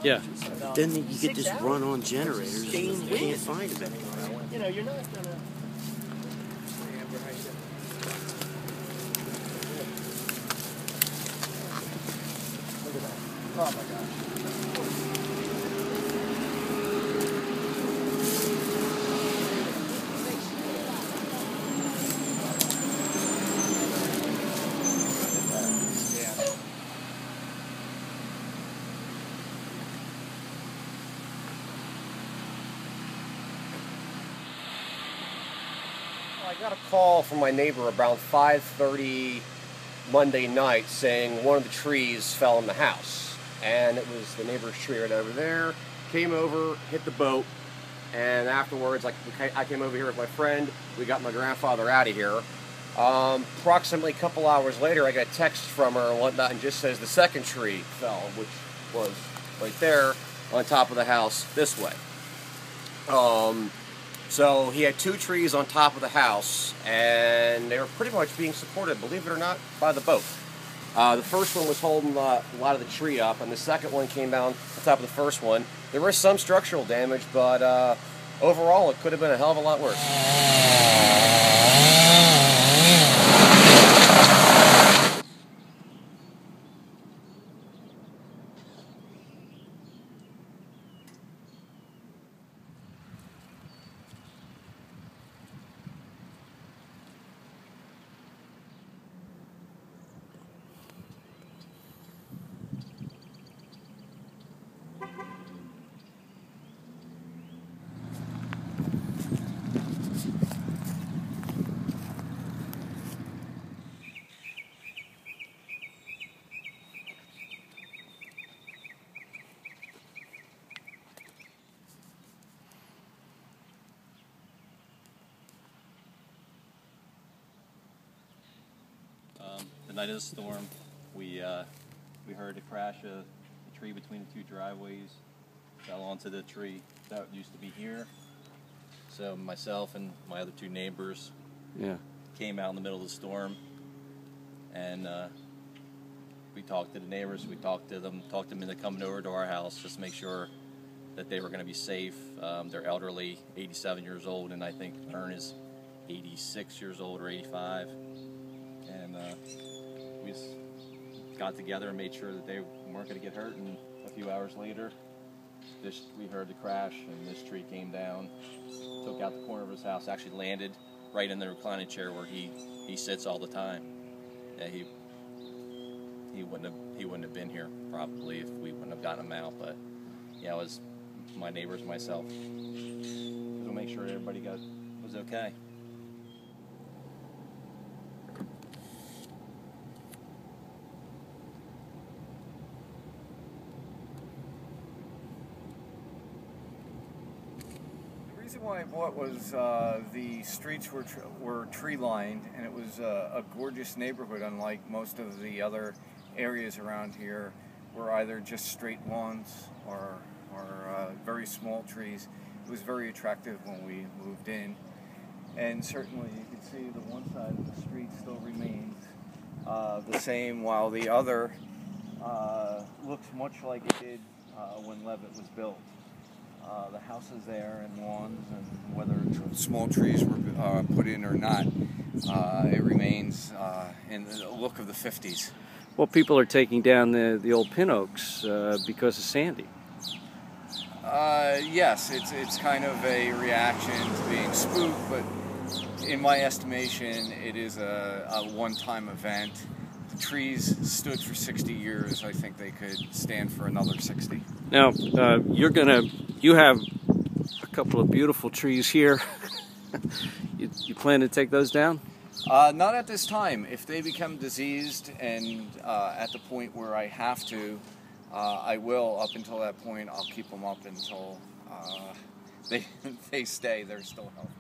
Yeah. Then you get this run-on generators. You can't find them anymore. You know, you're not gonna. Look at that. Oh my gosh. I got a call from my neighbor around 5:30 Monday night saying one of the trees fell in the house. And it was the neighbor's tree right over there. Came over, hit the boat, and afterwards I came over here with my friend. We got my grandfather out of here. Approximately a couple hours later, I got a text from her and whatnot, and just says the second tree fell, which was right there on top of the house this way. So he had two trees on top of the house, and they were pretty much being supported, believe it or not, by the boat. The first one was holding a lot of the tree up, and the second one came down on top of the first one. There was some structural damage, but overall it could have been a hell of a lot worse. The night of the storm, we heard the crash of the tree between the two driveways. Fell onto the tree that used to be here. So myself and my other two neighbors came out in the middle of the storm, and we talked to the neighbors. We talked to them into coming over to our house just to make sure that they were going to be safe. They're elderly, 87 years old, and I think Ern is 86 years old or 85. And we just got together and made sure that they weren't going to get hurt. And a few hours later, we heard the crash, and this tree came down, took out the corner of his house, actually landed right in the reclining chair where he sits all the time. Yeah, he wouldn't have been here probably if we wouldn't have gotten him out. But yeah, it was my neighbors, myself. We'll make sure everybody was okay. The reason why I bought was the streets were tree lined, and it was a gorgeous neighborhood, unlike most of the other areas around here were either just straight lawns or very small trees. It was very attractive when we moved in, and certainly you can see the one side of the street still remains the same, while the other looks much like it did when Levitt was built. The house is there and lawns, and whether small trees were put in or not, it remains in the look of the 50s. Well, people are taking down the old pin oaks because of Sandy. Yes, it's kind of a reaction to being spooked, but in my estimation, it is a one-time event. The trees stood for 60 years. I think they could stand for another 60. Now, you have a couple of beautiful trees here. you plan to take those down? Not at this time. If they become diseased and at the point where I have to, I will. Up until that point, I'll keep them up until they stay. They're still healthy.